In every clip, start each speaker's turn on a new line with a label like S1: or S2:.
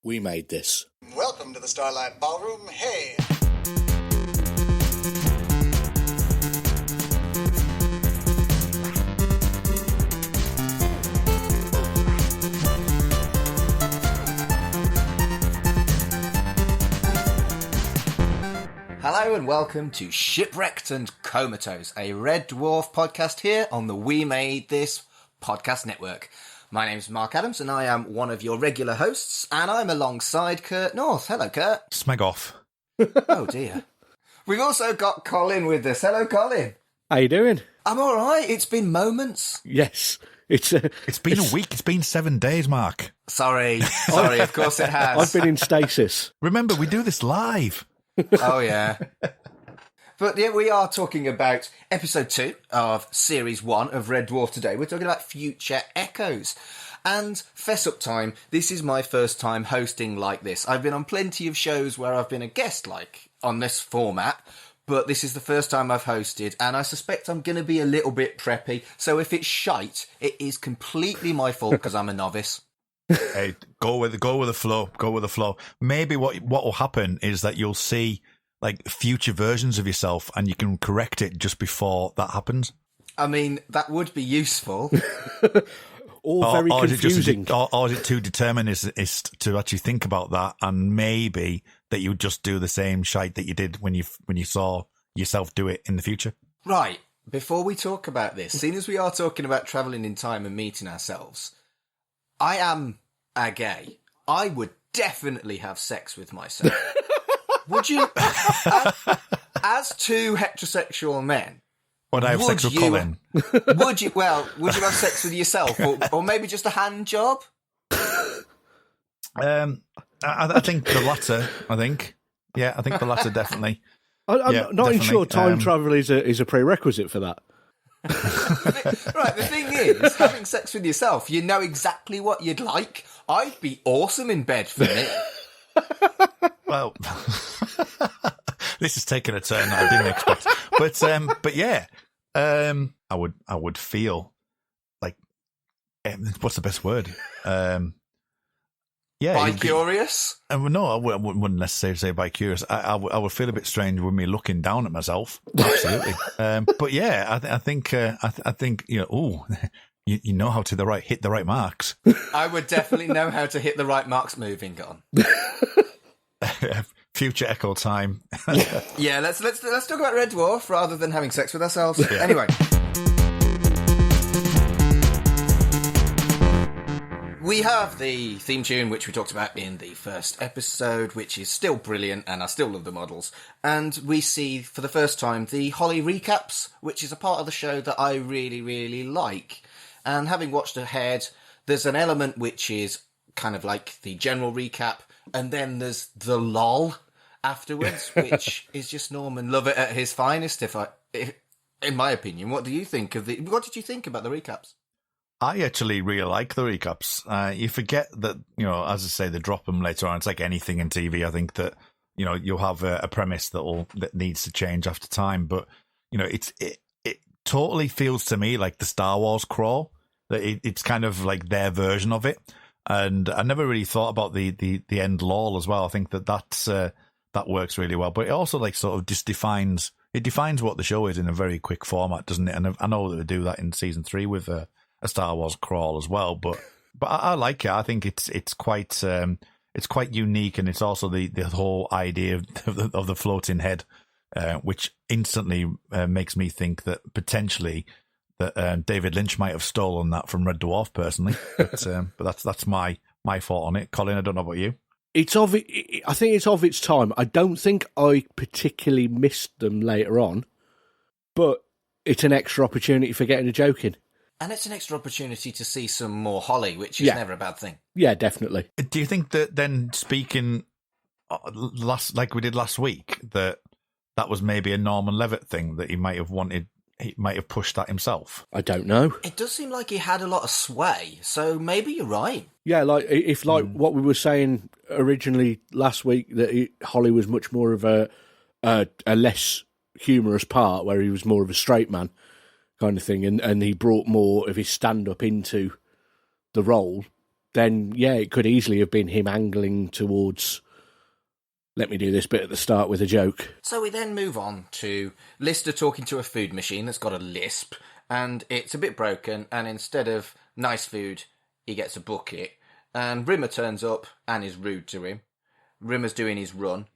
S1: We made this.
S2: Welcome to the Starlight Ballroom. Hey!
S3: Hello and welcome to Shipwrecked and Comatose, a Red Dwarf podcast here on the We Made This podcast network. My name's Mark Adams and I am one of your regular hosts, and I'm alongside Kurt North. Hello, Kurt.
S4: Smeg off.
S3: Oh dear. We've also got Colin with us. Hello, Colin.
S1: How you doing?
S3: I'm all right. It's been moments.
S1: Yes.
S4: It's been a week. It's been 7 days, Mark.
S3: Sorry, of course it has.
S1: I've been in stasis.
S4: Remember, we do this live.
S3: Oh, yeah. But yeah, we are talking about episode 2 of series 1 of Red Dwarf today. We're talking about Future Echoes. And fess up time, this is my first time hosting like this. I've been on plenty of shows where I've been a guest, like on this format, but this is the first time I've hosted, and I suspect I'm going to be a little bit preppy. So if it's shite, it is completely my fault because I'm a novice.
S4: Hey, go with the flow. Go with the flow. Maybe what will happen is that you'll see like future versions of yourself, and you can correct it just before that happens.
S3: I mean, that would be useful.
S1: Or very confusing.
S4: Or is it too determinist to actually think about that, and maybe that you just do the same shite that you did when you saw yourself do it in the future?
S3: Right. Before we talk about this, seeing as we are talking about travelling in time and meeting ourselves, I am a gay. I would definitely have sex with myself. Would you? As two heterosexual men,
S4: would I have sex with Colin?
S3: Would you? Well, would you have sex with yourself, or maybe just a hand job?
S4: I think the latter. I think the latter definitely.
S1: I'm not even sure time travel is a prerequisite for that.
S3: Right, the thing is, having sex with yourself, you know exactly what you'd like. I'd be awesome in bed for me.
S4: Well, this is taking a turn that I didn't expect. But yeah, I would feel like, what's the best word? Yeah,
S3: bi-curious?
S4: No, I wouldn't necessarily say bi-curious. I would feel a bit strange with me looking down at myself. Absolutely. But yeah, I think you know. You know how to hit the right marks.
S3: I would definitely know how to hit the right marks. Moving on.
S4: Future echo time.
S3: Yeah, let's talk about Red Dwarf rather than having sex with ourselves. Yeah. Anyway. We have the theme tune, which we talked about in the first episode, which is still brilliant, and I still love the models. And we see, for the first time, the Holly recaps, which is a part of the show that I really, really like. And having watched ahead, there's an element which is kind of like the general recap, and then there's the lol afterwards, which is just Norman Lovett at his finest, if in my opinion. What do you think of what did you think about the recaps?
S4: I actually really like the recaps. You forget that, you know, as I say, they drop them later on. It's like anything in TV. I think that, you know, you'll have a premise that needs to change after time. But, you know, it totally feels to me like the Star Wars crawl. It's kind of like their version of it. And I never really thought about the end lol as well. I think that works really well. But it also like sort of just defines what the show is in a very quick format, doesn't it? And I know that they do that in season 3 with a Star Wars crawl as well, but I like it. I think it's quite unique, and it's also the whole idea of the floating head, which instantly makes me think that potentially that David Lynch might have stolen that from Red Dwarf personally. But that's my thought on it. Colin, I don't know about you.
S1: I think it's of its time. I don't think I particularly missed them later on, but it's an extra opportunity for getting a joke in.
S3: And it's an extra opportunity to see some more Holly, which is never a bad thing.
S1: Yeah, definitely.
S4: Do you think that then, speaking like we did last week, that was maybe a Norman Levitt thing, that he might have pushed that himself?
S1: I don't know.
S3: It does seem like he had a lot of sway, so maybe you're right.
S1: Yeah, if what we were saying originally last week, that Holly was much more of a less humorous part, where he was more of a straight man kind of thing, and he brought more of his stand-up into the role, then yeah, it could easily have been him angling towards, let me do this bit at the start with a joke.
S3: So we then move on to Lister talking to a food machine that's got a lisp, and it's a bit broken, and instead of nice food, he gets a bucket. And Rimmer turns up and is rude to him. Rimmer's doing his run.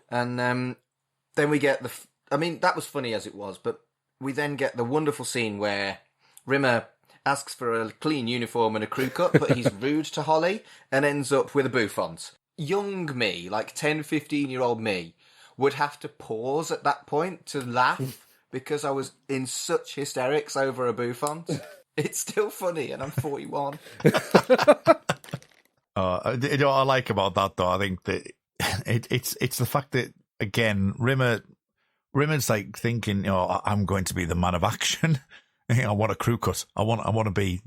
S3: And then we get that was funny as it was, but we then get the wonderful scene where Rimmer asks for a clean uniform and a crew cut, but he's rude to Holly and ends up with a bouffant. Young me, like 10, 15-year-old me, would have to pause at that point to laugh because I was in such hysterics over a bouffant. It's still funny, and I'm 41.
S4: You know what I like about that, though? I think that it's the fact that, again, Rimmer's like thinking, you know, I'm going to be the man of action. I want a crew cut. I want to be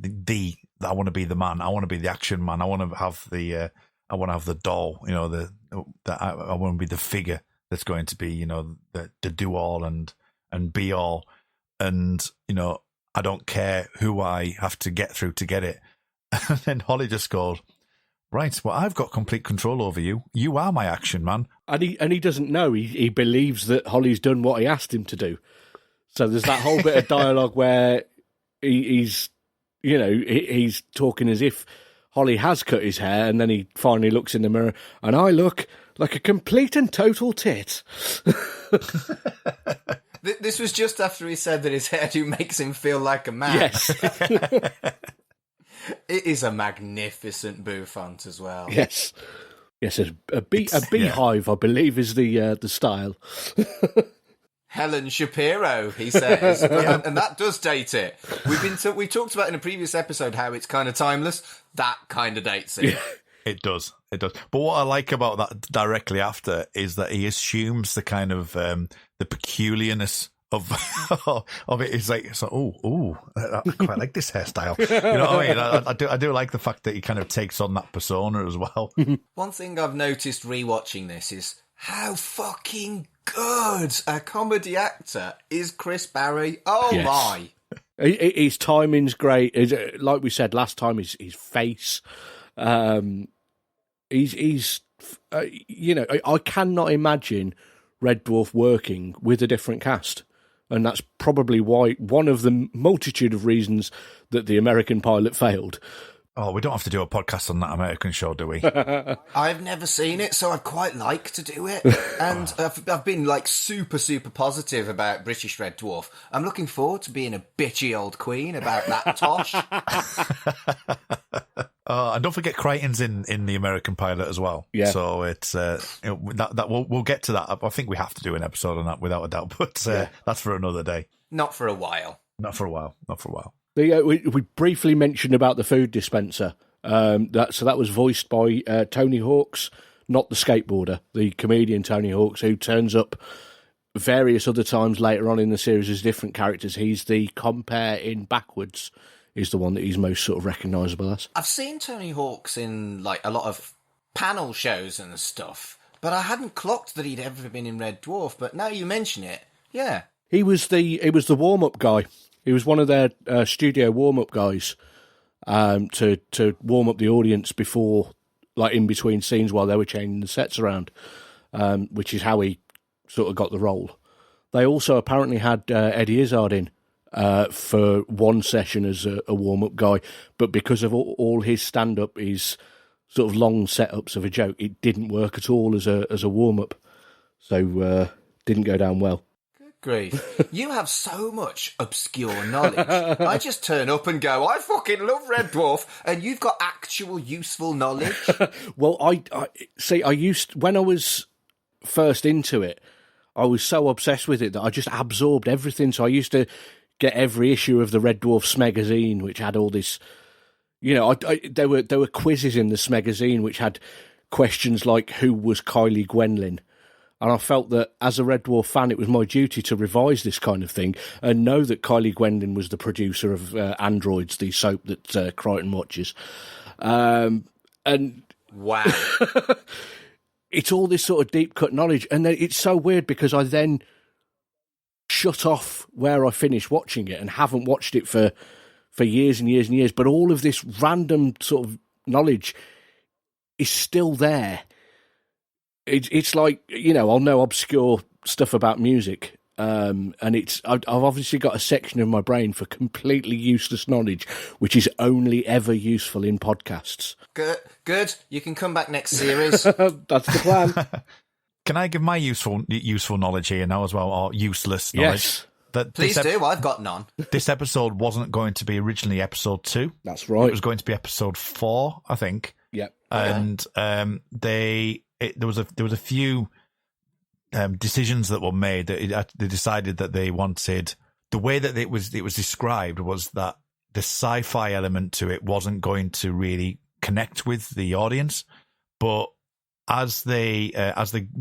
S4: I want to be the man. I want to be the action man. I want to have the doll. You know, I want to be the figure that's going to be, you know, the do all and be all. And you know, I don't care who I have to get through to get it. And then Holly just goes, right, well, I've got complete control over you. You are my action man. And
S1: he doesn't know. He believes that Holly's done what he asked him to do. So there's that whole bit of dialogue where he's talking as if Holly has cut his hair, and then he finally looks in the mirror, and I look like a complete and total tit.
S3: This was just after he said that his hairdo makes him feel like a man.
S1: Yes.
S3: It is a magnificent bouffant as well.
S1: Yes. Yes, a beehive, I believe, is the style.
S3: Helen Shapiro, he says, and that does date it. We talked about in a previous episode how it's kind of timeless. That kind of dates it.
S4: Yeah. It does. But what I like about that directly after is that he assumes the kind of the peculiarness of it. Is like, so, I quite like this hairstyle. You know what I mean? I do like the fact that he kind of takes on that persona as well.
S3: One thing I've noticed rewatching this is how fucking good a comedy actor is Chris Barry. Oh, yes. My.
S1: His timing's great. Like we said last time, his face. He's I cannot imagine Red Dwarf working with a different cast. And that's probably why one of the multitude of reasons that the American pilot failed.
S4: Oh, we don't have to do a podcast on that American show, do we?
S3: I've never seen it, so I'd quite like to do it. And I've been like super, super positive about British Red Dwarf. I'm looking forward to being a bitchy old queen about that tosh.
S4: And don't forget Crichton's in the American pilot as well.
S1: Yeah.
S4: So it's that we'll get to that. I think we have to do an episode on that without a doubt. But that's for another day.
S3: Not for a while.
S4: Not for a while.
S1: We briefly mentioned about the food dispenser. That was voiced by Tony Hawks, not the skateboarder, the comedian Tony Hawks, who turns up various other times later on in the series as different characters. He's the compere in Backwards, is the one that he's most sort of recognisable as.
S3: I've seen Tony Hawks in like a lot of panel shows and stuff, but I hadn't clocked that he'd ever been in Red Dwarf. But now you mention it, yeah,
S1: he was the warm up guy. He was one of their studio warm up guys to warm up the audience before, like in between scenes while they were changing the sets around, which is how he sort of got the role. They also apparently had Eddie Izzard in for one session as a warm-up guy, but because of all his stand-up, his sort of long setups of a joke, it didn't work at all as a warm-up, so didn't go down well.
S3: Good grief. You have so much obscure knowledge. I just turn up and go, I fucking love Red Dwarf, and you've got actual useful knowledge.
S1: Well, I see, when I was first into it, I was so obsessed with it that I just absorbed everything, so I used to get every issue of the Red Dwarf Smegazine, which had all this, there were quizzes in the Smegazine which had questions like who was Kylie Gwenlyn, and I felt that as a Red Dwarf fan, it was my duty to revise this kind of thing and know that Kylie Gwenlyn was the producer of Androids, the soap that Crichton watches, and
S3: wow.
S1: It's all this sort of deep cut knowledge, and then it's so weird because I then shut off where I finished watching it and haven't watched it for years and years and years. But all of this random sort of knowledge is still there. It's like, I'll know obscure stuff about music, and I've obviously got a section of my brain for completely useless knowledge, which is only ever useful in podcasts.
S3: Good. You can come back next series.
S1: That's the plan.
S4: Can I give my useful knowledge here now as well, or useless knowledge?
S1: Yes.
S3: Please do. I've got none.
S4: This episode wasn't going to be originally episode 2.
S1: That's right.
S4: It was going to be episode 4, I think.
S1: Yep.
S4: And there was a few decisions that were made that they decided that they wanted. The way that it was described was that the sci-fi element to it wasn't going to really connect with the audience, but as they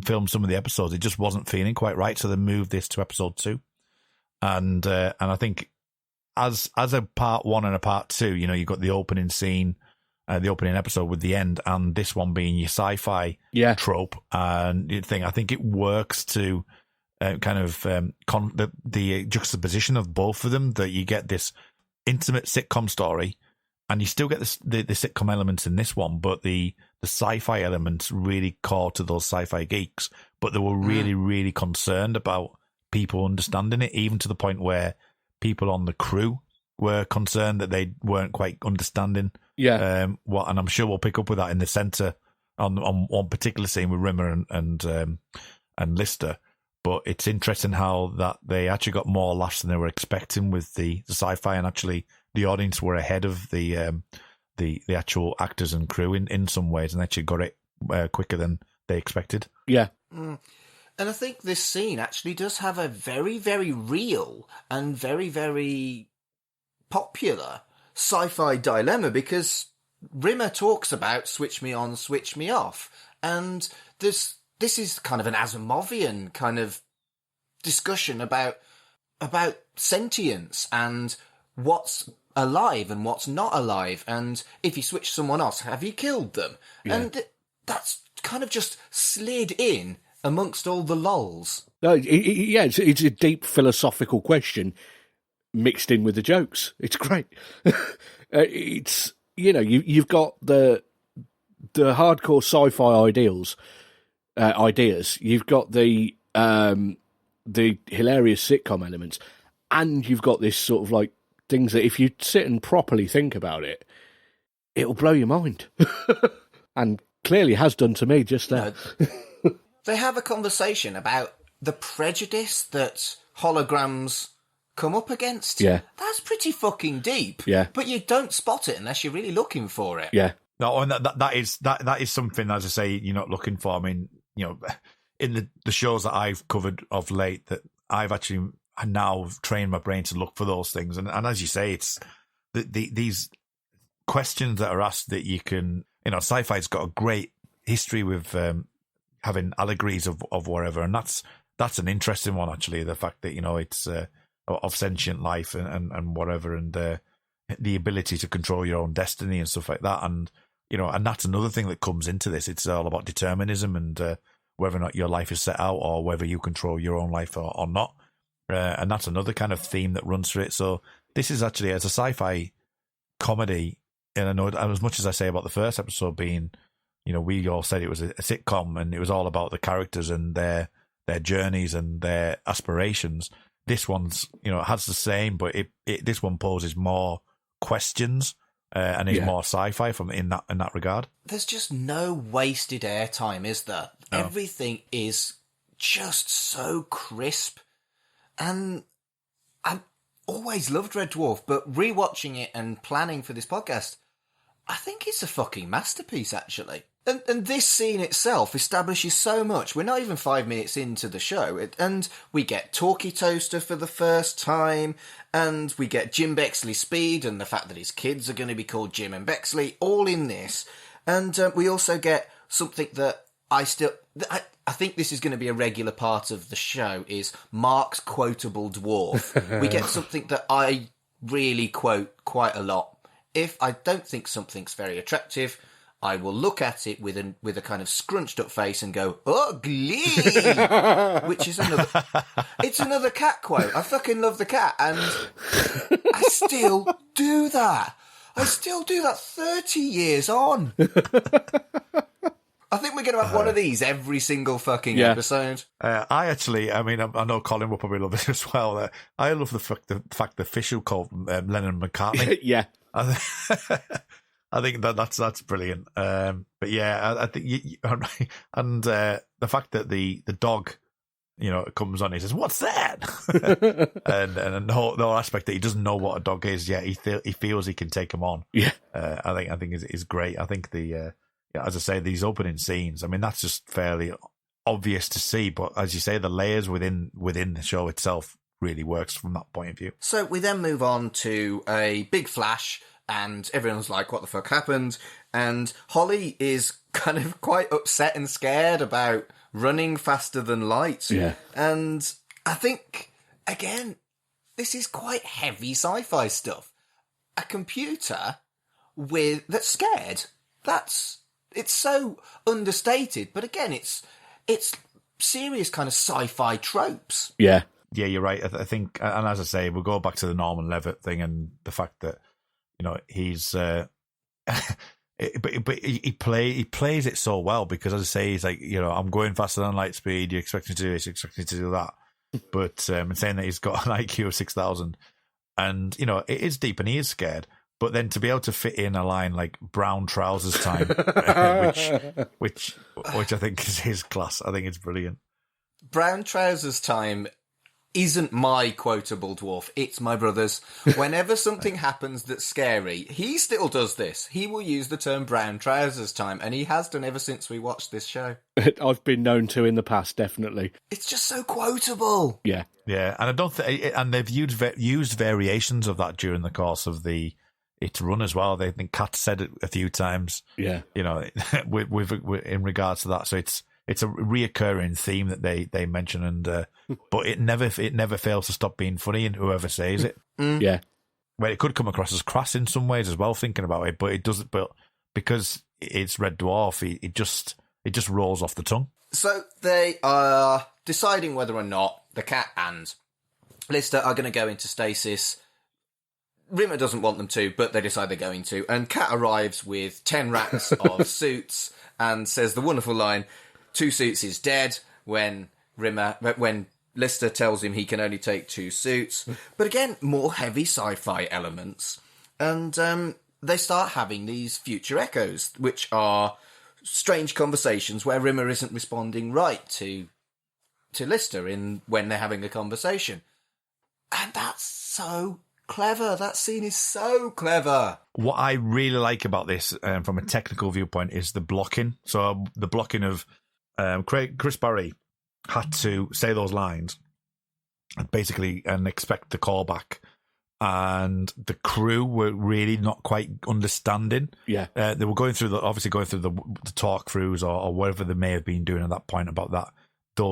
S4: filmed some of the episodes, it just wasn't feeling quite right, so they moved this to episode 2. And I think as a part 1 and a part 2, you've got the opening scene, the opening episode with the end, and this one being your sci-fi trope and thing. I think it works to the juxtaposition of both of them, that you get this intimate sitcom story, and you still get the sitcom elements in this one, but the sci-fi elements really core to those sci-fi geeks. But they were really, really concerned about people understanding it, even to the point where people on the crew were concerned that they weren't quite understanding. And I'm sure we'll pick up with that in the centre on one particular scene with Rimmer and Lister. But it's interesting how that they actually got more laughs than they were expecting with the sci-fi, and actually the audience were ahead of the actual actors and crew in some ways, and actually got it quicker than they expected.
S1: Yeah.
S3: And I think this scene actually does have a very, very real and very, very popular sci-fi dilemma, because Rimmer talks about switch me on, switch me off. And this is kind of an Asimovian kind of discussion about sentience and what's alive and what's not alive. And if you switch someone off, have you killed them? Yeah. And that's kind of just slid in amongst all the lols.
S1: It's a deep philosophical question mixed in with the jokes. It's great. It's you've got the hardcore sci-fi ideas. You've got the hilarious sitcom elements, and you've got this sort of like things that if you sit and properly think about it, it'll blow your mind, and clearly has done to me just now.
S3: They have a conversation about the prejudice that holograms come up against.
S1: Yeah.
S3: That's pretty fucking deep.
S1: Yeah.
S3: But you don't spot it unless you're really looking for it.
S1: Yeah.
S4: No, and that is something, as I say, you're not looking for. I mean, in the shows that I've covered of late, that I've actually now trained my brain to look for those things. And as you say, it's these questions that are asked that you can, sci-fi's got a great history with having allegories of whatever, and that's an interesting one, actually. The fact that it's of sentient life and whatever, and the ability to control your own destiny and stuff like that, and and that's another thing that comes into this. It's all about determinism and whether or not your life is set out, or whether you control your own life or not, and that's another kind of theme that runs through it. So this is actually, as a sci-fi comedy, and I know as much as I say about the first episode being, we all said it was a sitcom and it was all about the characters and their journeys and their aspirations. This one's, has the same, but this one poses more questions and is more sci-fi in that regard.
S3: There's just no wasted airtime, is there? No. Everything is just so crisp, and I always loved Red Dwarf, but rewatching it and planning for this podcast, I think it's a fucking masterpiece, actually. And this scene itself establishes so much. We're not even 5 minutes into the show, and we get Talkie Toaster for the first time, and we get Jim Bexley Speed, and the fact that his kids are going to be called Jim and Bexley, all in this. And we also get something that I think this is going to be a regular part of the show, is Mark's quotable dwarf. We get something that I really quote quite a lot. If I don't think something's very attractive, I will look at it with a kind of scrunched up face and go, ugly, which is another cat quote. I fucking love the cat, and I still do that. I still do that 30 years on. I think we're going to have one of these every single fucking episode.
S4: I know Colin will probably love it as well. I love the fact the fish are called Lennon McCartney.
S1: Yeah.
S4: I think that's brilliant. But yeah, I think and the fact that the dog, comes on, he says, "What's that?" and the whole aspect that he doesn't know what a dog is yet. He feels he can take him on.
S1: Yeah.
S4: I think is great. I think as I say, these opening scenes, I mean, that's just fairly obvious to see. But as you say, the layers within the show itself really works from that point of view.
S3: So we then move on to a big flash, and everyone's like, what the fuck happened? And Holly is kind of quite upset and scared about running faster than light.
S1: Yeah. And
S3: I think, again, this is quite heavy sci-fi stuff. A computer that's scared. It's so understated, but again, it's serious kind of sci-fi tropes.
S1: Yeah.
S4: Yeah, you're right. I think, and as I say, we'll go back to the Norman Levitt thing and the fact that, he's, but he plays it so well because, as I say, he's like, I'm going faster than light speed. You expect me to do this, you expect me to do that. But and saying that he's got an IQ of 6,000, and it is deep and he is scared. But then to be able to fit in a line like brown trousers time, which I think is his class. I think it's brilliant.
S3: Brown trousers time isn't my quotable dwarf. It's my brother's. Whenever something happens that's scary, he still does this. He will use the term brown trousers time, and he has done ever since we watched this show.
S1: I've been known to in the past, definitely.
S3: It's just so quotable.
S1: Yeah.
S4: Yeah, and I don't and they've used variations of that during the course of its run as well. They think Kat said it a few times.
S1: Yeah,
S4: with in regards to that. So it's a reoccurring theme that they mention, and but it never fails to stop being funny in whoever says it.
S1: Yeah,
S4: well, it could come across as crass in some ways as well, thinking about it, but it doesn't. But because it's Red Dwarf, it just rolls off the tongue.
S3: So they are deciding whether or not the Cat and Lister are going to go into stasis. Rimmer doesn't want them to, but they decide they're going to. And Kat arrives with 10 racks of suits and says the wonderful line, 2 suits is dead, when Lister tells him he can only take 2 suits. But again, more heavy sci-fi elements. And they start having these future echoes, which are strange conversations where Rimmer isn't responding right to Lister when they're having a conversation. And that's so clever. That scene is so clever.
S4: What I really like about this, from a technical viewpoint, is the blocking. So the blocking of Chris Barry had to say those lines and expect the callback, and the crew were really not quite understanding.
S1: Yeah,
S4: they were going through the talk throughs or whatever they may have been doing at that point about that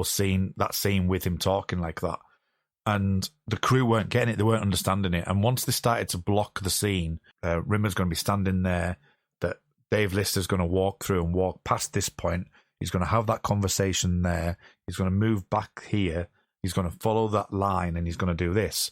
S4: scene with him talking like that. And the crew weren't getting it, they weren't understanding it. And once they started to block the scene, Rimmer's going to be standing there, that Dave Lister's going to walk through and walk past this point. He's going to have that conversation there. He's going to move back here. He's going to follow that line and he's going to do this.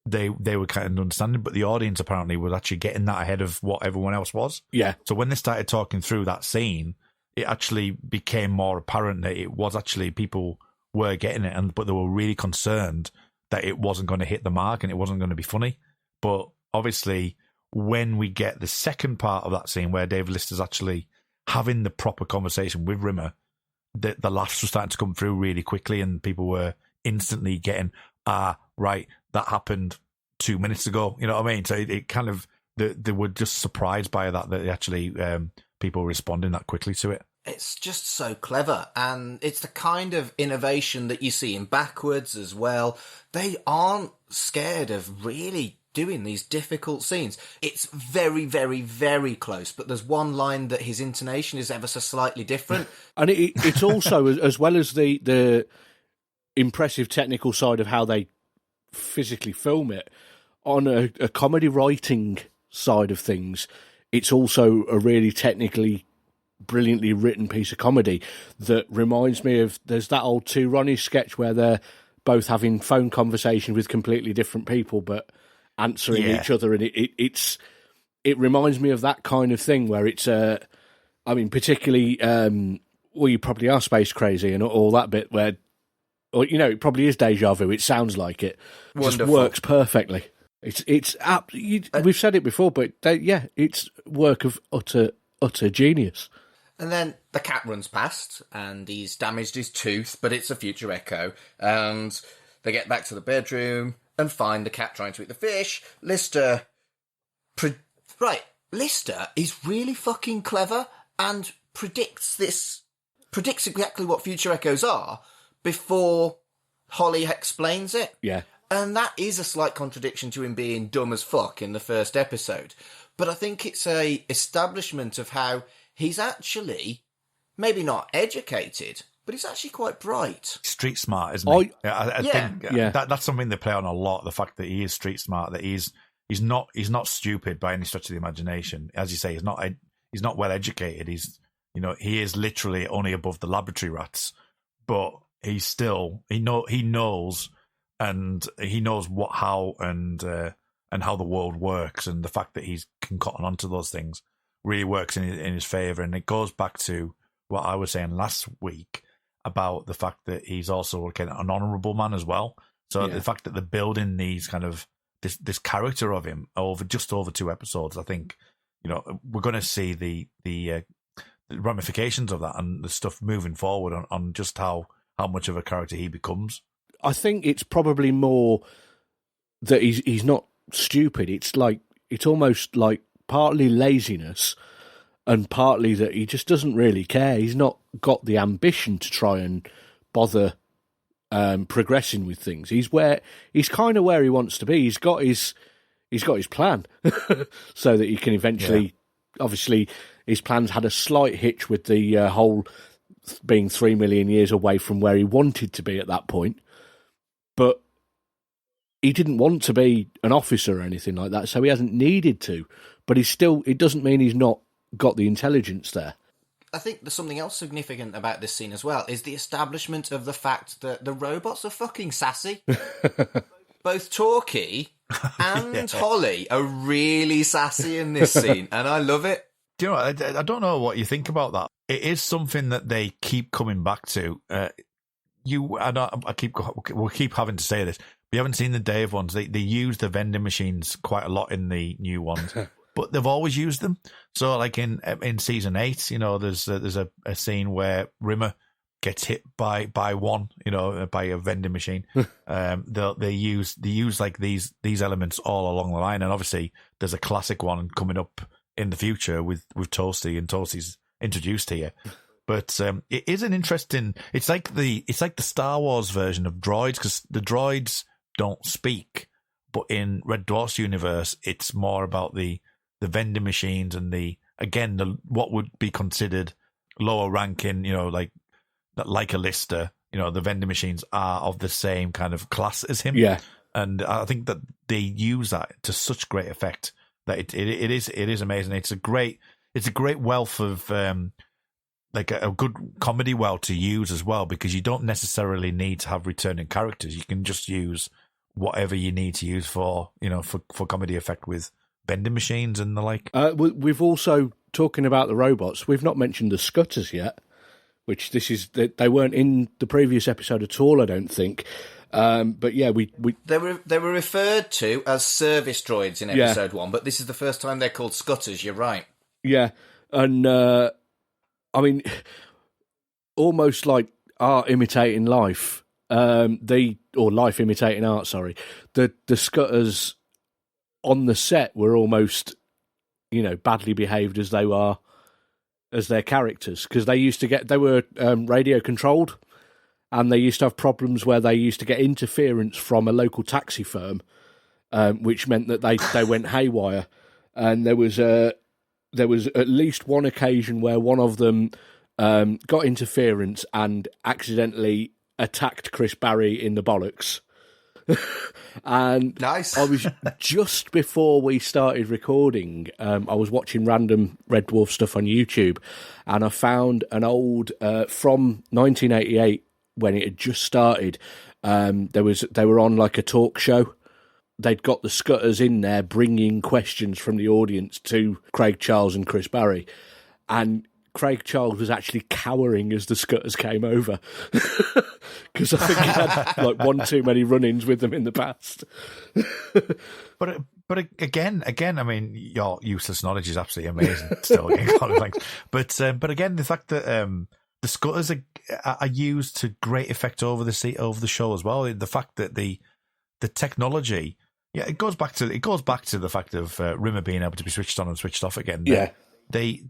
S4: They were kind of understanding, but the audience apparently was actually getting that ahead of what everyone else was.
S1: Yeah.
S4: So when they started talking through that scene, it actually became more apparent that it was actually people were getting it, but they were really concerned that it wasn't going to hit the mark and it wasn't going to be funny. But obviously, when we get the second part of that scene where Dave Lister's actually having the proper conversation with Rimmer, the laughs were starting to come through really quickly and people were instantly getting, right, that happened 2 minutes ago. You know what I mean? So it kind of, they were just surprised by that they actually, people were responding that quickly to it.
S3: It's just so clever, and it's the kind of innovation that you see in Backwards as well. They aren't scared of really doing these difficult scenes. It's very, very, very close, but there's one line that his intonation is ever so slightly different.
S1: And it's also, as well as the impressive technical side of how they physically film it, on a comedy writing side of things, it's also a really technically brilliantly written piece of comedy that reminds me of, there's that old Two Ronnies sketch where they're both having phone conversations with completely different people but answering each other, and it reminds me of that kind of thing where it's, I mean, particularly, well, you probably are space crazy and all that bit where, or, you know, it probably is deja vu. It sounds like it.
S3: Wonderful.
S1: Just works perfectly. We've said it before, but it's work of utter genius.
S3: And then the cat runs past, and he's damaged his tooth, but it's a future Echo. And they get back to the bedroom and find the cat trying to eat the fish. Lister is really fucking clever and predicts exactly what future Echoes are before Holly explains it.
S1: Yeah.
S3: And that is a slight contradiction to him being dumb as fuck in the first episode. But I think it's a establishment of how he's actually maybe not educated, but he's actually quite bright.
S4: Street smart, isn't he? I think
S1: Yeah.
S4: that's something they play on a lot. The fact that he is street smart, that he's not stupid by any stretch of the imagination. As you say, he's not well educated. He is literally only above the laboratory rats, but he's still he knows how the world works, and the fact that he can cotton onto those things really works in his favour. And it goes back to what I was saying last week about the fact that he's also an honourable man as well. So the fact that they're building these kind of this character of him over 2 episodes, I think, we're going to see the ramifications of that and the stuff moving forward on just how much of a character he becomes.
S1: I think it's probably more that he's not stupid. It's almost like partly laziness and partly that he just doesn't really care. He's not got the ambition to try and bother progressing with things. He's kind of where he wants to be. He's got his plan so that he can eventually. Obviously, his plans had a slight hitch with the whole being 3 million years away from where he wanted to be at that point. But he didn't want to be an officer or anything like that, so he hasn't needed to. But it doesn't mean he's not got the intelligence there.
S3: I think there's something else significant about this scene as well, is the establishment of the fact that the robots are fucking sassy. Both Talkie and Holly are really sassy in this scene, and I love it.
S4: Do you know, I don't know what you think about that. It is something that they keep coming back to. We'll keep having to say this. We haven't seen the Dave ones. They use the vending machines quite a lot in the new ones, but they've always used them. So, like in season 8, there's a scene where Rimmer gets hit by one, by a vending machine. They use like these elements all along the line, and obviously there's a classic one coming up in the future with Toasty, and Toasty's introduced here. But it is an interesting. It's like the Star Wars version of droids, because the droids don't speak, but in Red Dwarf's universe, it's more about the vending machines and the what would be considered lower ranking. Like a Lister. The vending machines are of the same kind of class as him. Yeah, and I think that they use that to such great effect that it is amazing. It's a great wealth of. Like a good comedy well to use as well, because you don't necessarily need to have returning characters. You can just use whatever you need to use for comedy effect with vending machines and the like.
S1: We've also, talking about the robots, we've not mentioned the Scutters yet, which they weren't in the previous episode at all, I don't think. But yeah,
S3: they were referred to as service droids in episode 1, but this is the first time they're called Scutters. You're right. Yeah,
S1: and. I mean, almost like art imitating life, or life imitating art. Sorry, the Scutters on the set were almost, badly behaved as they were as their characters, because they were radio controlled, and they used to have problems where they used to get interference from a local taxi firm, which meant that they went haywire, and there was at least one occasion where one of them got interference and accidentally attacked Chris Barry in the bollocks. And
S3: nice.
S1: I was just before we started recording, I was watching random Red Dwarf stuff on YouTube, and I found an old from 1988 when it had just started. They were on like a talk show. they'd got the Scutters in there bringing questions from the audience to Craig Charles and Chris Barry, and Craig Charles was actually cowering as the Scutters came over because I think he had like one too many run-ins with them in the past.
S4: But again, I mean, your useless knowledge is absolutely amazing. Still, again, Colin, thanks. But again, the fact that the Scutters are used to great effect over the show as well. The fact that the technology, yeah, it goes back to the fact of Rimmer being able to be switched on and switched off again.
S1: Yeah,
S4: they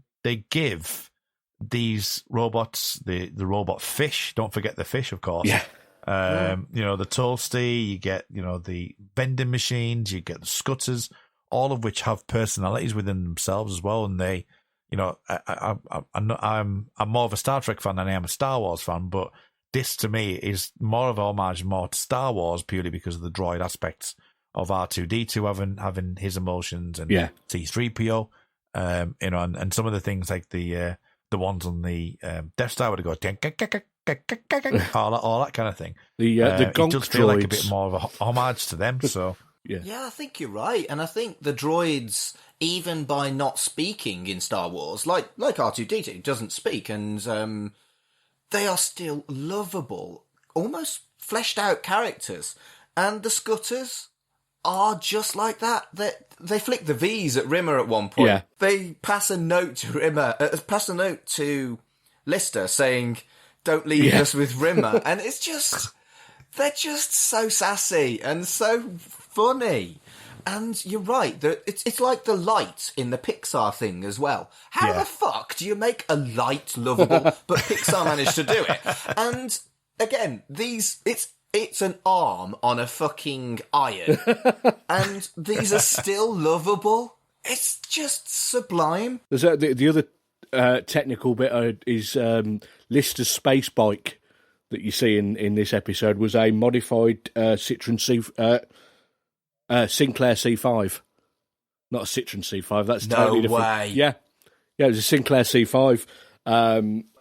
S4: give these robots the robot fish. Don't forget the fish, of course.
S1: yeah.
S4: The toasty, you get, the vending machines, you get the Scutters, all of which have personalities within themselves as well. And they, I'm more of a Star Trek fan than I am a Star Wars fan, but this to me is more of a homage more to Star Wars purely because of the droid aspects of R2D2 having his emotions and C3PO, and some of the things like the ones on the Death Star where they go all that kind of thing.
S1: The
S4: it
S1: gonk
S4: does feel
S1: droids.
S4: like a bit more of a homage to them. So
S3: Yeah, I think you're right. And I think the droids, even by not speaking in Star Wars, like R2-D2 doesn't speak, and they are still lovable, almost fleshed out characters. And the Scutters are just like that. They flick the V's at Rimmer at one point.
S1: Yeah.
S3: They pass a note to Rimmer, pass a note to Lister saying, "Don't leave us with Rimmer." And it's just, they're just so sassy and so funny. And you're right, it's like the light in the Pixar thing as well. How the fuck do you make a light lovable? But Pixar managed to do it. And again, it's an arm on a fucking iron. And these are still lovable. It's just sublime.
S1: There's the other technical bit is Lister's space bike that you see in this episode was a modified Sinclair C5. Not a Citroen C5, that's totally different.
S3: No way.
S1: Yeah, it was a Sinclair C5.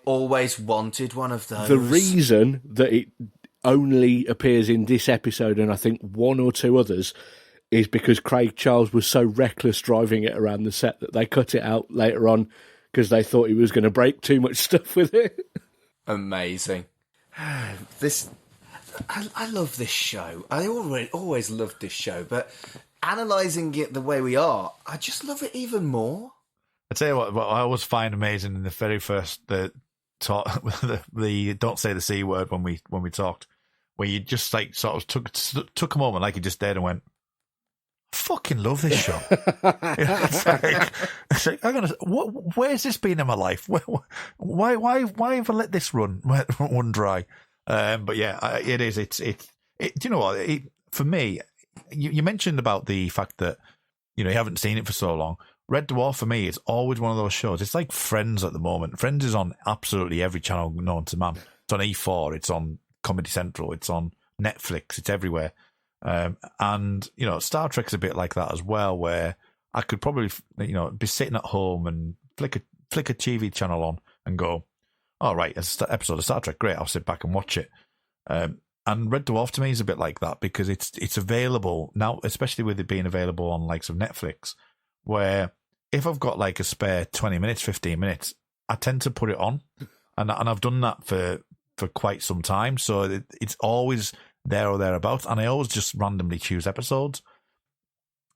S3: Always wanted one of those.
S1: The reason that it only appears in this episode, and I think one or two others, is because Craig Charles was so reckless driving it around the set that they cut it out later on because they thought he was going to break too much stuff with it.
S3: Amazing. I love this show. I always loved this show, but analysing it the way we are, I just love it even more.
S4: I tell you what I always find amazing in the very first the don't say the C word when we talked, where you just like sort of took a moment like you just did and went, I fucking love this show. it's like where's this been in my life? Why have I let this run dry? But yeah, it is. It's do you know what? For me, you mentioned about the fact that you haven't seen it for so long. Red Dwarf for me is always one of those shows. It's like Friends at the moment. Friends is on absolutely every channel known to man. It's on E4. It's on Comedy Central. It's on Netflix. It's everywhere. And Star Trek's a bit like that as well, where I could probably be sitting at home and flick a TV channel on and go, all right, it's an episode of Star Trek, great, I'll sit back and watch it. And Red Dwarf to me is a bit like that because it's available now, especially with it being available on likes of Netflix, where if I've got like a spare 20 minutes, 15 minutes, I tend to put it on. And I've done that for quite some time. So it's always there or thereabouts. And I always just randomly choose episodes.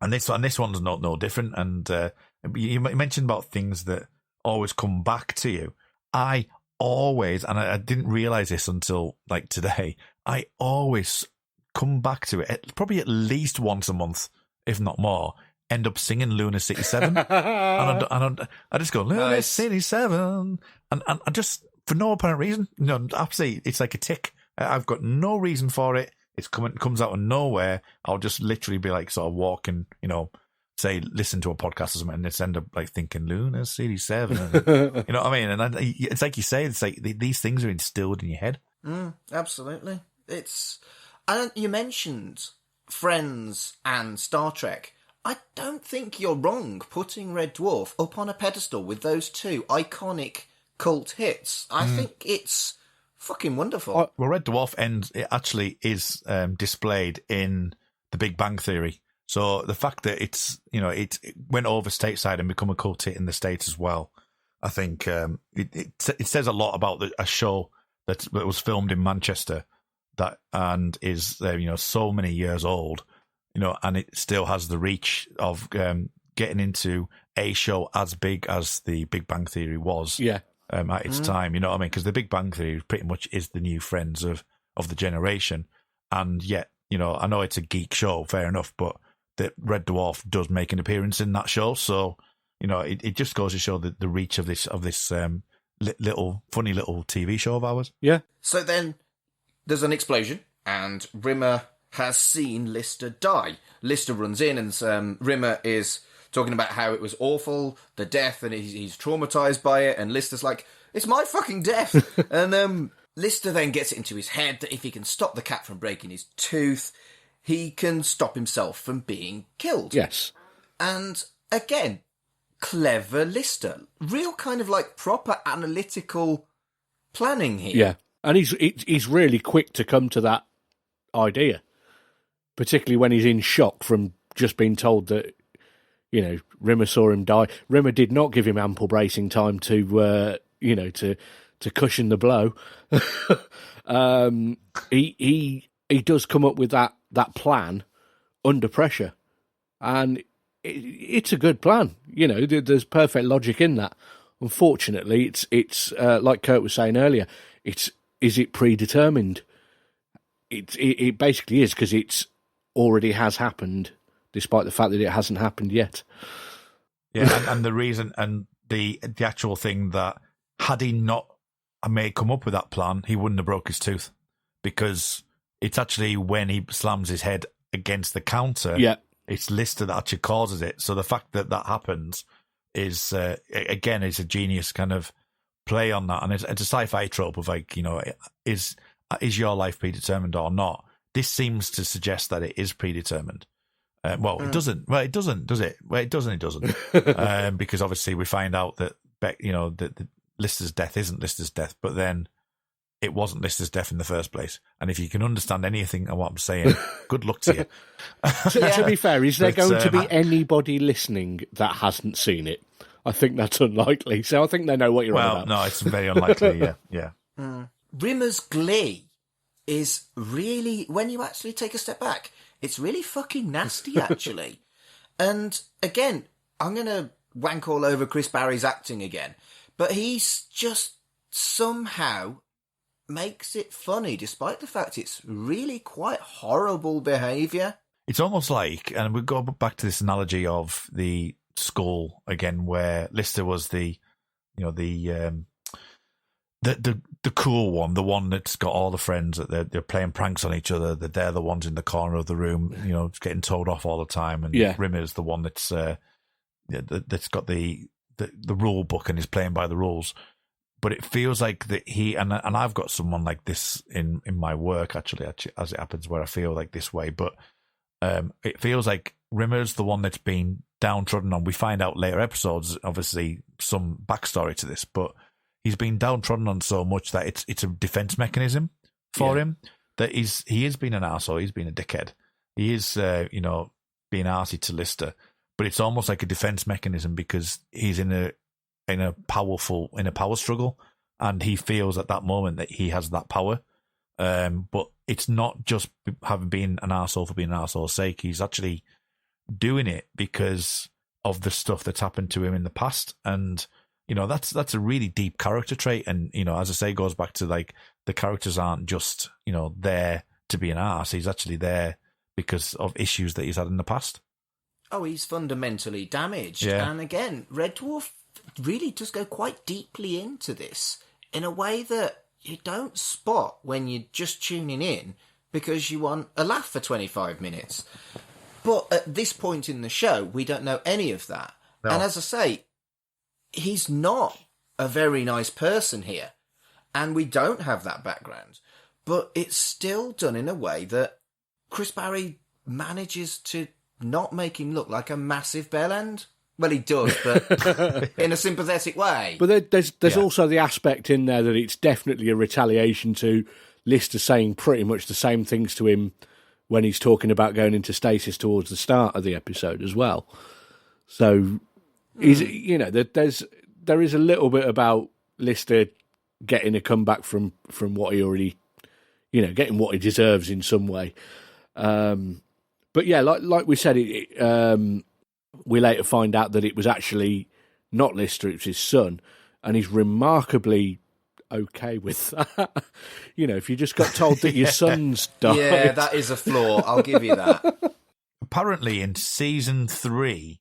S4: And this one's no different. And you mentioned about things that always come back to you. I always, and I didn't realize this until like today, I always come back to it probably at least once a month, if not more, end up singing Lunar City 7. and I just go, Lunar City 7. And I just, for no apparent reason, absolutely, it's like a tick. I've got no reason for it. It comes out of nowhere. I'll just literally be like sort of walking, say, listen to a podcast or something, and just end up like thinking Lunar City 7. You know what I mean? And it's like you say, it's like these things are instilled in your head.
S3: Absolutely. You mentioned Friends and Star Trek. I don't think you're wrong putting Red Dwarf up on a pedestal with those two iconic cult hits. I think it's fucking wonderful.
S4: Well, Red Dwarf actually is displayed in The Big Bang Theory. So the fact that it went over stateside and become a cult hit in the States as well, I think it says a lot about a show that was filmed in Manchester and is so many years old, and it still has the reach of getting into a show as big as the Big Bang Theory was.
S1: Yeah.
S4: At its time, you know what I mean? Because the Big Bang Theory pretty much is the new Friends of the generation, and yet, I know it's a geek show, fair enough, but the Red Dwarf does make an appearance in that show, so it just goes to show the reach of this little funny little TV show of ours.
S1: Yeah.
S3: So then there's an explosion, and Rimmer has seen Lister die. Lister runs in, and Rimmer is talking about how it was awful, the death, and he's traumatized by it, and Lister's like, it's my fucking death. And Lister then gets it into his head that if he can stop the cat from breaking his tooth, he can stop himself from being killed.
S1: Yes.
S3: And again, clever Lister. Real kind of like proper analytical planning here.
S1: Yeah. And he's really quick to come to that idea, particularly when he's in shock from just being told that, Rimmer saw him die. Rimmer did not give him ample bracing time to cushion the blow. He does come up with that plan under pressure, and it's a good plan. There's perfect logic in that. Unfortunately, it's like Kurt was saying earlier. Is it predetermined? It basically is, because it's already has happened, despite the fact that it hasn't happened yet.
S4: Yeah, and the reason and the actual thing that had he not come up with that plan, he wouldn't have broke his tooth, because it's actually when he slams his head against the counter, it's Lister that actually causes it. So the fact that happens is again, it's a genius kind of play on that, and it's a sci-fi trope of like, is your life predetermined or not? This seems to suggest that it is predetermined. It doesn't. Well, it doesn't, does it? Well, it doesn't. It doesn't. Because obviously we find out that that Lister's death isn't Lister's death, but then it wasn't Lister's death in the first place. And if you can understand anything of what I'm saying, good luck to you.
S1: To be fair, is there going to be anybody listening that hasn't seen it? I think that's unlikely. So I think they know what you're on about.
S4: No, it's very unlikely. Yeah.
S3: Rimmer's glee is really, when you actually take a step back, it's really fucking nasty, actually. And again, I'm going to wank all over Chris Barry's acting again, but he's just somehow makes it funny, despite the fact it's really quite horrible behaviour.
S4: It's almost like, and we go back to this analogy of the skull again, where Lister was the cool one, the one that's got all the friends that they're playing pranks on each other, that they're the ones in the corner of the room, getting told off all the time, and Rimmer's the one that's got the rule book and is playing by the rules. But it feels like that he and I've got someone like this in my work actually, as it happens, where I feel like this way. But it feels like Rimmer's the one that's been downtrodden on. We find out later episodes, obviously, some backstory to this, but he's been downtrodden on so much that it's a defense mechanism for him. That he has been an arsehole, he's been a dickhead. He is, being arsey to Lister, but it's almost like a defense mechanism because he's in a power struggle, and he feels at that moment that he has that power. But it's not just having been an arsehole for being an arsehole's sake. He's actually doing it because of the stuff that's happened to him in the past, and that's a really deep character trait. And as I say, it goes back to like the characters aren't just there to be an arse. He's actually there because of issues that he's had in the past.
S3: Oh, he's fundamentally damaged.
S4: Yeah.
S3: And again, Red Dwarf really does go quite deeply into this in a way that you don't spot when you're just tuning in because you want a laugh for 25 minutes. But at this point in the show, we don't know any of that. No. And as I say, he's not a very nice person here. And we don't have that background. But it's still done in a way that Chris Barry manages to not make him look like a massive bellend. Well, he does, but in a sympathetic way.
S1: But there's also the aspect in there that it's definitely a retaliation to Lister saying pretty much the same things to him when he's talking about going into stasis towards the start of the episode as well. So, he's, you know, there is a little bit about Lister getting a comeback from what he already, you know, getting what he deserves in some way. But yeah, like we said, we later find out that it was actually not Lister, it was his son, and he's remarkably okay with that. You know, if you just got told that your son's died.
S3: Yeah, that is a flaw. I'll give you that.
S4: Apparently, in season 3,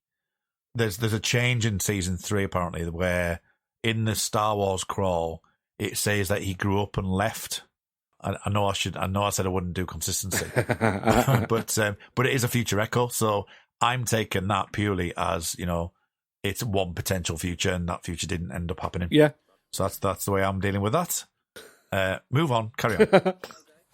S4: there's a change in season 3. Apparently, where in the Star Wars crawl, it says that he grew up and left. I know I said I wouldn't do consistency, but it is a future echo. So I'm taking that purely as, you know, it's one potential future, and that future didn't end up happening.
S1: Yeah.
S4: So that's the way I'm dealing with that. Move on. Carry on.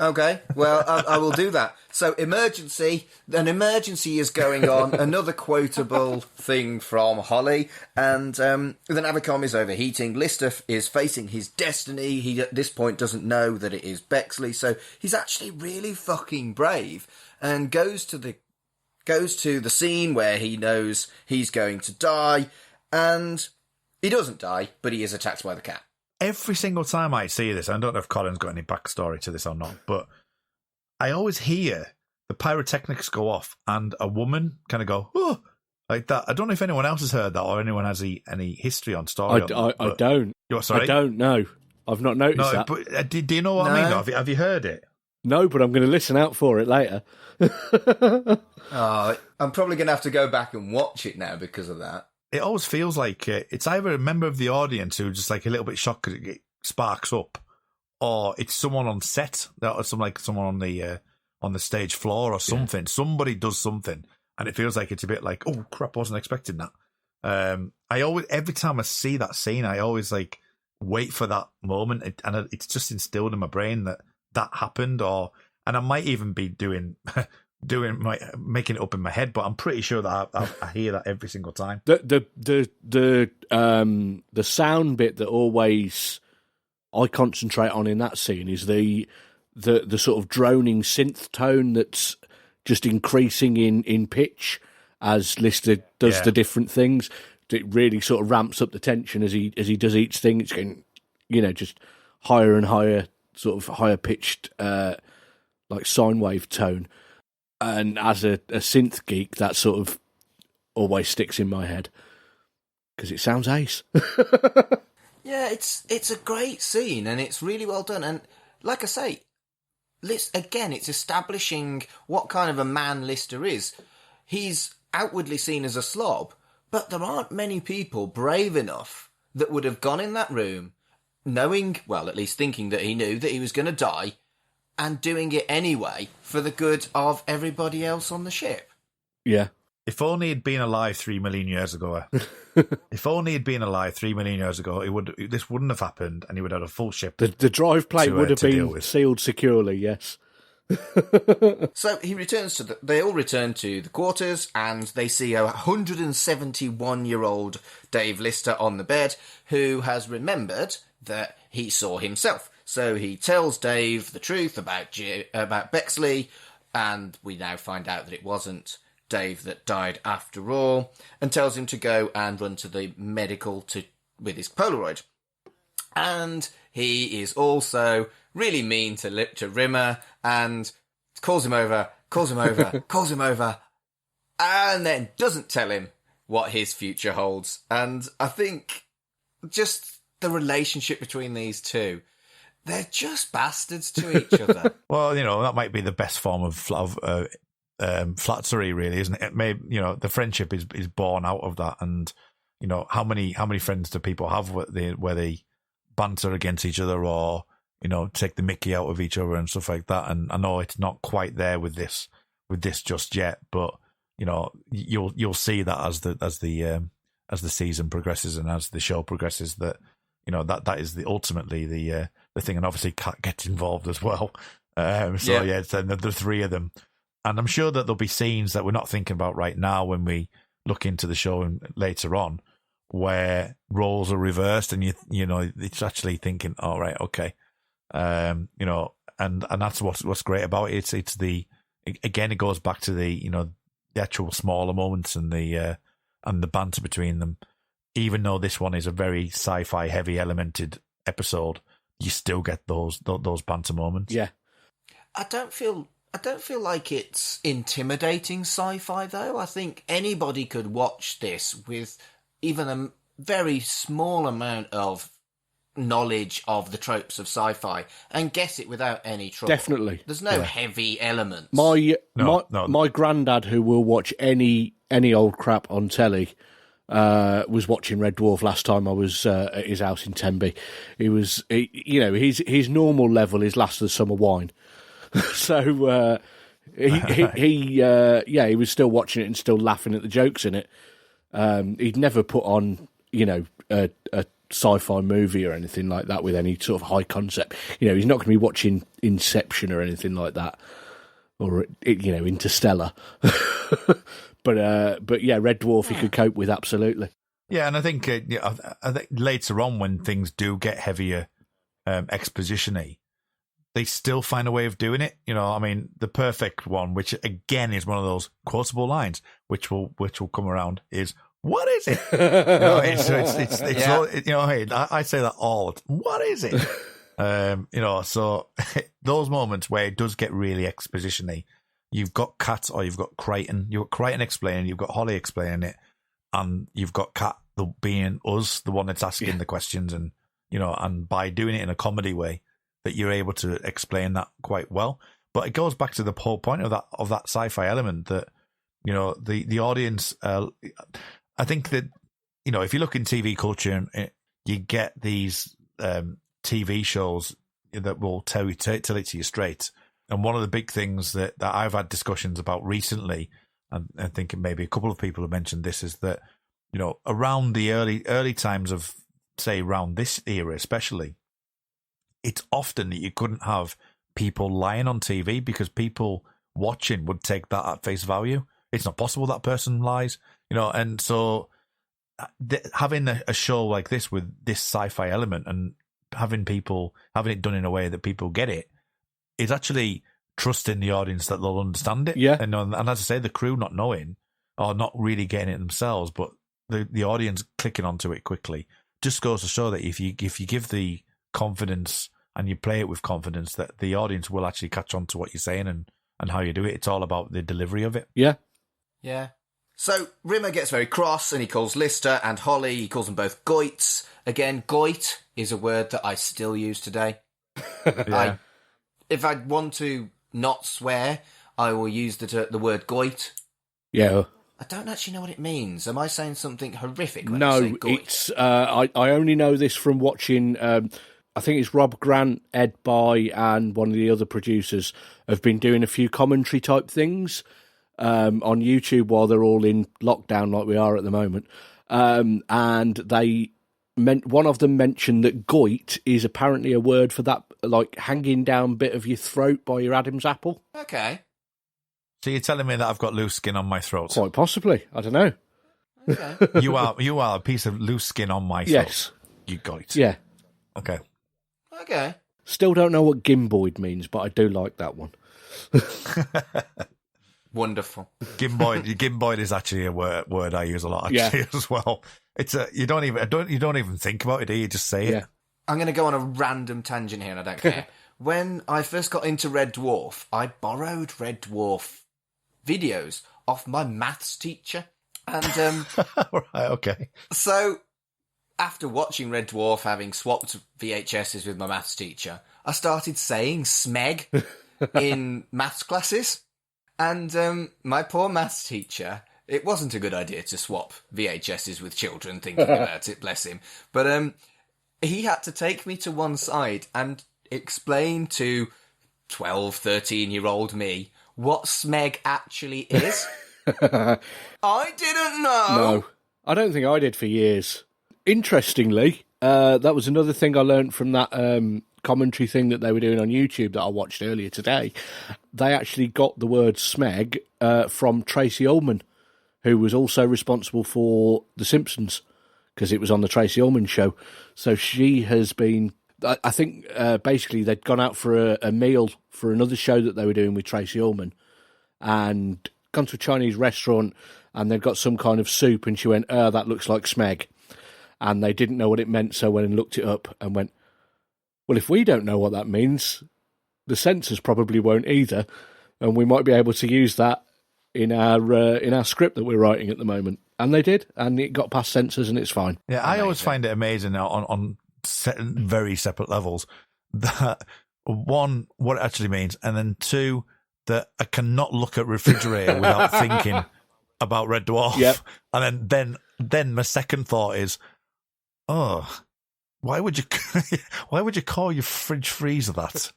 S3: Okay, well, I will do that. So, an emergency is going on, another quotable thing from Holly, and the Navicom is overheating. Lister is facing his destiny. He, at this point, doesn't know that it is Bexley, so he's actually really fucking brave, and goes to the scene where he knows he's going to die, and he doesn't die, but he is attacked by the cat.
S4: Every single time I see this, I don't know if Colin's got any backstory to this or not, but I always hear the pyrotechnics go off and a woman kind of go, oh, like that. I don't know if anyone else has heard that or anyone has any history on story.
S1: I don't.
S4: Sorry?
S1: I don't know. I've not noticed that.
S4: But, do you know what I mean? Have you heard it?
S1: No, but I'm going to listen out for it later.
S3: I'm probably going to have to go back and watch it now because of that.
S4: It always feels like it's either a member of the audience who's just like a little bit shocked because it sparks up, or it's someone on set, or someone on the stage floor or something. Yeah. Somebody does something, and it feels like it's a bit like, oh crap, I wasn't expecting that. Every time I see that scene, I always like wait for that moment, and it's just instilled in my brain that happened, and I might even be making it up in my head, but I'm pretty sure that I hear that every single time.
S1: The sound bit that always I concentrate on in that scene is the sort of droning synth tone that's just increasing in pitch as Lister does the different things. It really sort of ramps up the tension as he does each thing. It's getting, you know, just higher and higher, sort of higher pitched like sine wave tone. And as a synth geek, that sort of always sticks in my head because it sounds ace.
S3: Yeah, it's a great scene and it's really well done. And like I say, again, it's establishing what kind of a man Lister is. He's outwardly seen as a slob, but there aren't many people brave enough that would have gone in that room knowing, well, at least thinking that he knew that he was going to die, and doing it anyway for the good of everybody else on the ship.
S1: Yeah.
S4: If only he'd been alive 3 million years ago. If only he'd been alive 3 million years ago, this wouldn't have happened, and he would have had a full ship.
S1: The drive plate would have been sealed securely, yes.
S3: So they all return to the quarters, and they see a 171-year-old Dave Lister on the bed, who has remembered that he saw himself. So he tells Dave the truth about Bexley, and we now find out that it wasn't Dave that died after all, and tells him to go and run to the medical with his Polaroid. And he is also really mean to Rimmer and calls him over, and then doesn't tell him what his future holds. And I think just the relationship between these two, they're just bastards to each other.
S4: Well, you know, that might be the best form of flattery, really, isn't it? The friendship is born out of that. And, you know, how many friends do people have where they banter against each other or, you know, take the mickey out of each other and stuff like that? And I know it's not quite there with this just yet, but, you know, you'll see that as the season progresses and as the show progresses, that, you know, that is ultimately the thing. And obviously Kat gets involved as well. It's the three of them. And I'm sure that there'll be scenes that we're not thinking about right now when we look into the show and later on, where roles are reversed and you know it's actually thinking, all right, okay, you know, and that's what's great about it. It's the again, it goes back to the actual smaller moments and the banter between them. Even though this one is a very sci-fi heavy elemented episode, you still get those banter moments.
S1: Yeah.
S3: I don't feel like it's intimidating sci-fi though. I think anybody could watch this with even a very small amount of knowledge of the tropes of sci-fi and get it without any trouble.
S1: Definitely.
S3: There's no heavy elements.
S1: My granddad, who will watch any old crap on telly, was watching Red Dwarf last time I was at his house in Tenby. His normal level is Last of the Summer Wine. So he was still watching it and still laughing at the jokes in it. He'd never put on a sci-fi movie or anything like that with any sort of high concept. He's not going to be watching Inception or anything like that, or Interstellar. But yeah, Red Dwarf he could cope with, absolutely.
S4: Yeah, and I think later on when things do get heavier, exposition-y, they still find a way of doing it. The perfect one, which again is one of those quotable lines, which will come around, is "What is it?" I say that all. What is it? So those moments where it does get really exposition-y. You've got Kat or you've got Crichton. You've got Crichton explaining, you've got Holly explaining it, and you've got Kat being us, the one that's asking the questions, and and by doing it in a comedy way, that you're able to explain that quite well. But it goes back to the whole point of that sci-fi element that the audience. I think that if you look in TV culture, you get these TV shows that will tell it to you straight. And one of the big things that I've had discussions about recently, and I think maybe a couple of people have mentioned this, is that, around the early times of, say, around this era especially, it's often that you couldn't have people lying on TV because people watching would take that at face value. It's not possible that person lies, and so having a show like this with this sci-fi element and having it done in a way that people get it, is actually trusting the audience that they'll understand it.
S1: Yeah.
S4: And as I say, the crew not knowing or not really getting it themselves, but the audience clicking onto it quickly just goes to show that if you give the confidence and you play it with confidence, that the audience will actually catch on to what you're saying and how you do it. It's all about the delivery of it.
S1: Yeah.
S3: Yeah. So Rimmer gets very cross and he calls Lister and Holly, he calls them both goits. Again, goit is a word that I still use today.
S4: Yeah.
S3: If I want to not swear, I will use the word goit.
S1: Yeah.
S3: I don't actually know what it means. Am I saying something horrific when I say
S1: No,
S3: goit?
S1: it's I only know this from watching. I think it's Rob Grant, Ed Bye, and one of the other producers have been doing a few commentary type things on YouTube while they're all in lockdown, like we are at the moment. And one of them mentioned that goit is apparently a word for that, like hanging down bit of your throat by your Adam's apple.
S3: Okay.
S4: So you're telling me that I've got loose skin on my throat?
S1: Quite possibly. I don't know.
S3: Okay.
S4: You are a piece of loose skin on my throat.
S1: Yes.
S4: You got it.
S1: Yeah.
S4: Okay.
S3: Okay.
S1: Still don't know what gimboid means, but I do like that one.
S3: Wonderful.
S4: Gimboid is actually a word I use a lot actually as well. It's you don't even think about it, do you? Just say it.
S3: I'm going to go on a random tangent here and I don't care. When I first got into Red Dwarf, I borrowed Red Dwarf videos off my maths teacher. And
S4: right, okay.
S3: So after watching Red Dwarf, having swapped VHSs with my maths teacher, I started saying smeg in maths classes. And my poor maths teacher, it wasn't a good idea to swap VHSs with children thinking about it, bless him. But he had to take me to one side and explain to 12, 13-year-old me what smeg actually is. I didn't know.
S1: No, I don't think I did for years. Interestingly, that was another thing I learned from that commentary thing that they were doing on YouTube that I watched earlier today. They actually got the word smeg from Tracy Ullman, who was also responsible for The Simpsons, because it was on the Tracy Ullman show. So she has been, I think basically they'd gone out for a meal for another show that they were doing with Tracy Ullman, and gone to a Chinese restaurant and they'd got some kind of soup and she went, that looks like smeg. And they didn't know what it meant, so went and looked it up and went, well, if we don't know what that means, the censors probably won't either, and we might be able to use that in our script that we're writing at the moment. And they did, and it got past censors, and it's fine.
S4: Yeah, I always find it amazing on very separate levels that, one, what it actually means, and then two, that I cannot look at refrigerator without thinking about Red Dwarf.
S1: Yep.
S4: And then my second thought is, why would you call your fridge freezer that?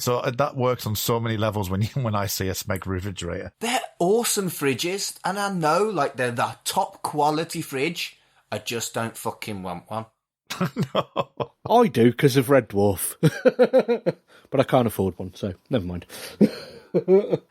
S4: So that works on so many levels when I see a Smeg refrigerator.
S3: They're awesome fridges, and I know, like, they're the top quality fridge. I just don't fucking want one.
S4: No.
S1: I do, because of Red Dwarf. But I can't afford one, so never mind.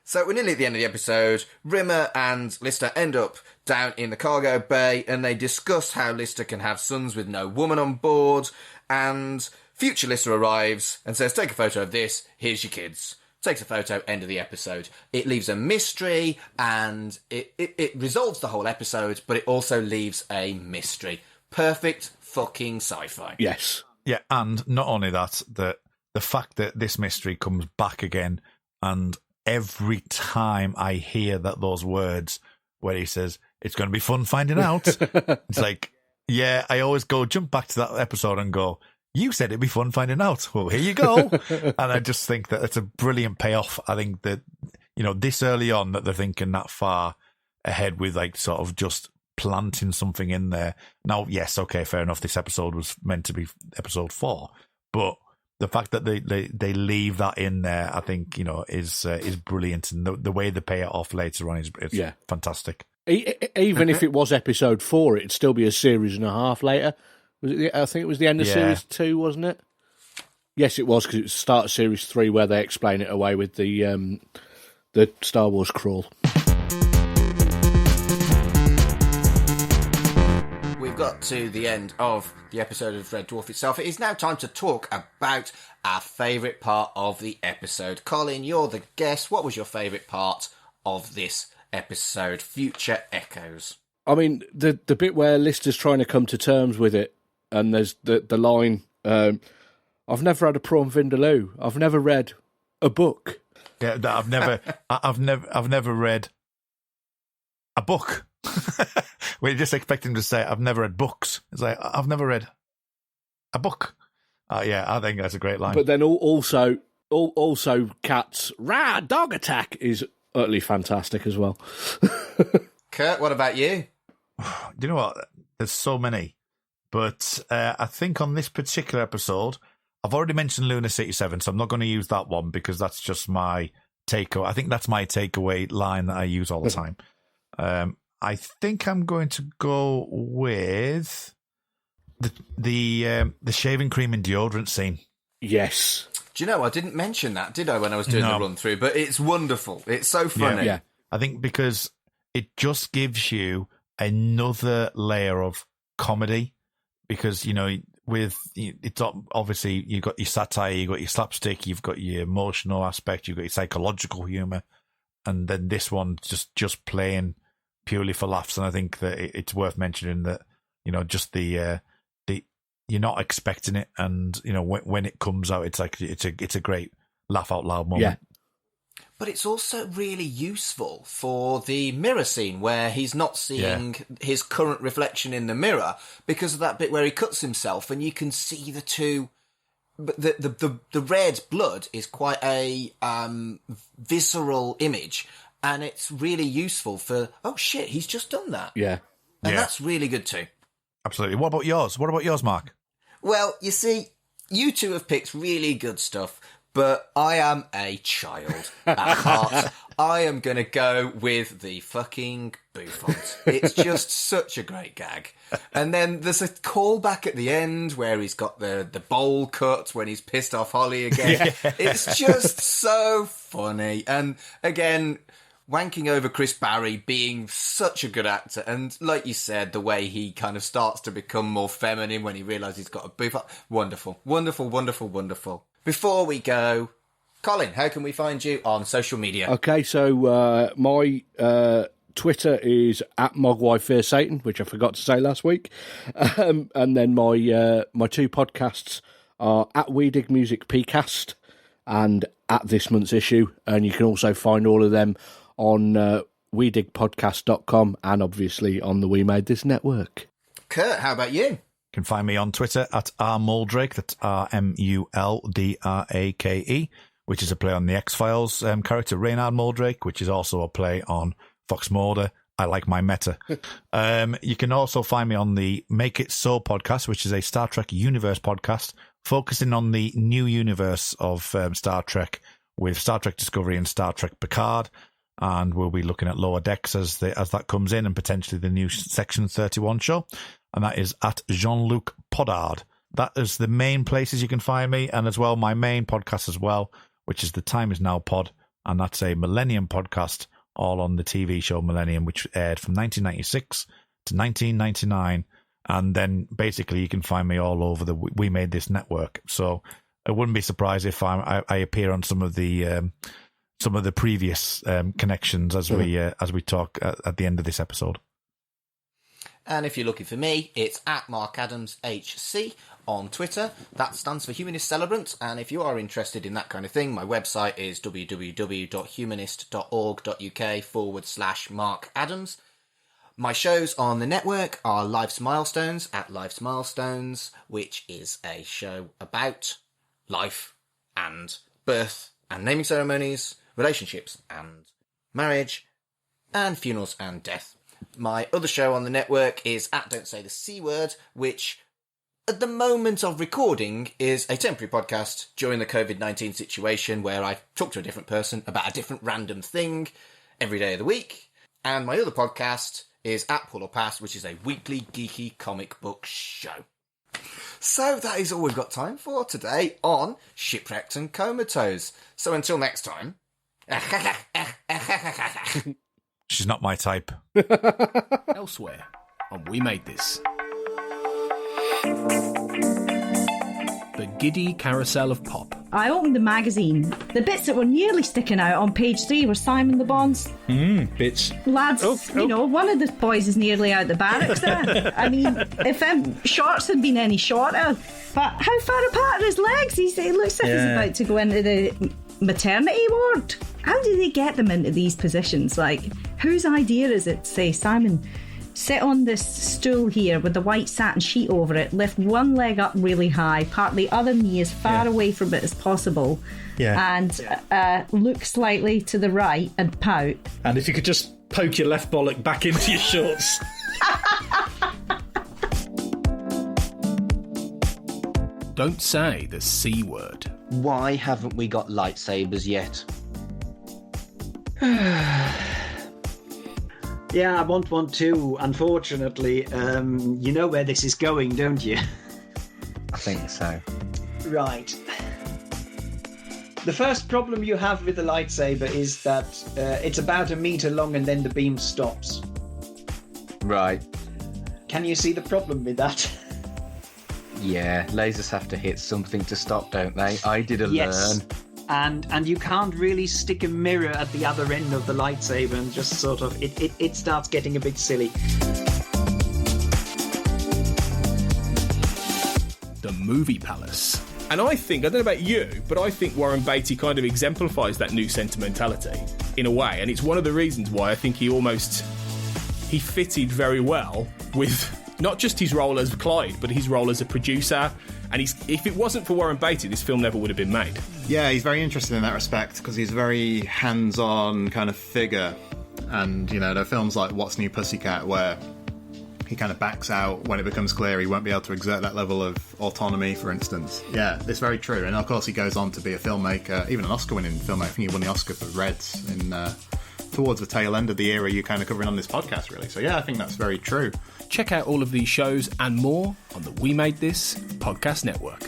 S3: So we're nearly at the end of the episode. Rimmer and Lister end up down in the cargo bay, and they discuss how Lister can have sons with no woman on board, and future Lister arrives and says, take a photo of this, here's your kids. Takes a photo, end of the episode. It leaves a mystery, and it resolves the whole episode, but it also leaves a mystery. Perfect fucking sci-fi.
S1: Yes.
S4: Yeah, and not only that, the fact that this mystery comes back again, and every time I hear those words where he says, it's going to be fun finding out, it's like, yeah, I always jump back to that episode and go, you said it'd be fun finding out. Well, here you go. And I just think that it's a brilliant payoff. I think that, this early on, that they're thinking that far ahead with, like, sort of just planting something in there. Now, yes, okay, fair enough. This episode was meant to be episode 4, but the fact that they leave that in there, I think, is brilliant. And the way they pay it off later on is fantastic.
S1: Even if it was episode 4, it'd still be a series and a half later. I think it was the end of series 2, wasn't it? Yes, it was, because it was the start of series 3 where they explain it away with the Star Wars crawl.
S3: We've got to the end of the episode of Red Dwarf itself. It is now time to talk about our favourite part of the episode. Colin, you're the guest. What was your favourite part of this episode? Future Echoes.
S1: I mean, the bit where Lister's trying to come to terms with it, and there's the line, I've never had a prawn vindaloo. I've never read a book.
S4: Yeah, I've never read a book. We're just expecting to say, I've never read books. It's like, I've never read a book. Yeah, I think that's a great line.
S1: But then also Cat's rah dog attack is utterly fantastic as well.
S3: Kurt, what about you?
S4: Do you know what? There's so many. But I think on this particular episode, I've already mentioned Lunar City 7, so I'm not going to use that one because that's just my takeaway. I think that's my takeaway line that I use all the time. I think I'm going to go with the shaving cream and deodorant scene.
S1: Yes.
S3: Do you know, I didn't mention that, did I, when I was doing the run-through? But it's wonderful. It's so funny.
S1: Yeah.
S4: I think because it just gives you another layer of comedy. Because, it's obviously you've got your satire, you've got your slapstick, you've got your emotional aspect, you've got your psychological humour, and then this one just playing purely for laughs. And I think that it's worth mentioning that, just the you're not expecting it, and when it comes out, it's like it's a great laugh out loud moment.
S1: Yeah.
S3: But it's also really useful for the mirror scene where he's not seeing his current reflection in the mirror because of that bit where he cuts himself, and you can see the two. But the red blood is quite a visceral image, and it's really useful for, oh shit, he's just done that.
S1: Yeah.
S3: And that's really good too.
S4: Absolutely. What about yours, Mark?
S3: Well, you see, you two have picked really good stuff. But I am a child at heart. I am going to go with the fucking bouffant. It's just such a great gag. And then there's a callback at the end where he's got the bowl cut when he's pissed off Holly again. Yeah. It's just so funny. And again, wanking over Chris Barry being such a good actor. And like you said, the way he kind of starts to become more feminine when he realises he's got a bouffant. Wonderful, wonderful, wonderful, wonderful. Before we go, Colin, how can we find you on social media?
S1: Okay, so my Twitter is at MogwaiFearSatan, which I forgot to say last week. And then my two podcasts are at We Dig Music PCast and at this month's issue. And you can also find all of them on wedigpodcast.com and obviously on the We Made This network.
S3: Kurt, how about you?
S4: You can find me on Twitter at rmuldrake, that's RMULDRAKE, which is a play on the X-Files character Reynard Muldrake, which is also a play on Fox Mulder. I like my meta. You can also find me on the Make It So podcast, which is a Star Trek universe podcast, focusing on the new universe of Star Trek with Star Trek Discovery and Star Trek Picard. And we'll be looking at Lower Decks as that comes in, and potentially the new Section 31 show. And that is at Jean-Luc Podard. That is the main places you can find me. And as well, my main podcast as well, which is The Time Is Now Pod. And that's a Millennium podcast, all on the TV show Millennium, which aired from 1996 to 1999. And then basically you can find me all over the We Made This network. So I wouldn't be surprised if I appear on some of the previous connections as we talk at the end of this episode.
S3: And if you're looking for me, it's at Mark Adams HC on Twitter. That stands for Humanist Celebrant. And if you are interested in that kind of thing, my website is www.humanist.org.uk/Mark Adams. My shows on the network are Life's Milestones at Life's Milestones, which is a show about life and birth and naming ceremonies, relationships and marriage, and funerals and death. My other show on the network is at Don't Say the C Word, which at the moment of recording is a temporary podcast during the COVID-19 situation where I talk to a different person about a different random thing every day of the week. And my other podcast is at Pull or Pass, which is a weekly geeky comic book show. So that is all we've got time for today on Shipwrecked and Comatose. So until next time...
S4: She's not my type.
S5: Elsewhere on We Made This. The giddy carousel of pop.
S6: I opened the magazine. The bits that were nearly sticking out on page 3 were Simon Le Bon's
S7: bits.
S6: lads. You know, one of the boys is nearly out the barracks there. I mean, if shorts had been any shorter. But how far apart are his legs? He looks like he's about to go into the maternity ward. How do they get them into these positions? Like, whose idea is it to say, Simon, sit on this stool here with the white satin sheet over it, lift one leg up really high, part the other knee as far away from it as possible, and look slightly to the right and pout.
S7: And if you could just poke your left bollock back into your shorts.
S5: Don't say the C word.
S3: Why haven't we got lightsabers yet?
S8: Yeah, I want one too. Unfortunately, you know where this is going, don't you?
S3: I think so.
S8: Right. The first problem you have with the lightsaber is that it's about 1 meter long and then the beam stops.
S3: Right.
S8: Can you see the problem with that?
S3: Yeah, lasers have to hit something to stop, don't they? I did learn.
S8: And you can't really stick a mirror at the other end of the lightsaber and just sort of it starts getting a bit silly.
S5: The Movie Palace. And I don't know about you, but I think Warren Beatty kind of exemplifies that new sentimentality in a way. And it's one of the reasons why I think he fitted very well with not just his role as Clyde, but his role as a producer. And if it wasn't for Warren Beatty, this film never would have been made.
S9: Yeah, he's very interesting in that respect because he's a very hands-on kind of figure. And, you know, there are films like What's New Pussycat where he kind of backs out when it becomes clear he won't be able to exert that level of autonomy, for instance. Yeah, it's very true. And, of course, he goes on to be a filmmaker, even an Oscar-winning filmmaker. I think he won the Oscar for Reds towards the tail end of the era you're kind of covering on this podcast, really. So, yeah, I think that's very true.
S5: Check out all of these shows and more on the We Made This podcast network.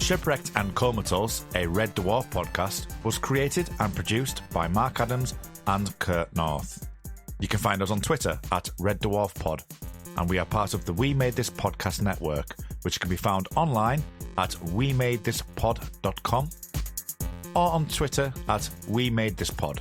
S4: Shipwrecked and Comatose, a Red Dwarf podcast, was created and produced by Mark Adams and Kurt North. You can find us on Twitter at Red Dwarf Pod, and we are part of the We Made This Podcast network, which can be found online at wemadethispod.com or on Twitter at We Made This Pod.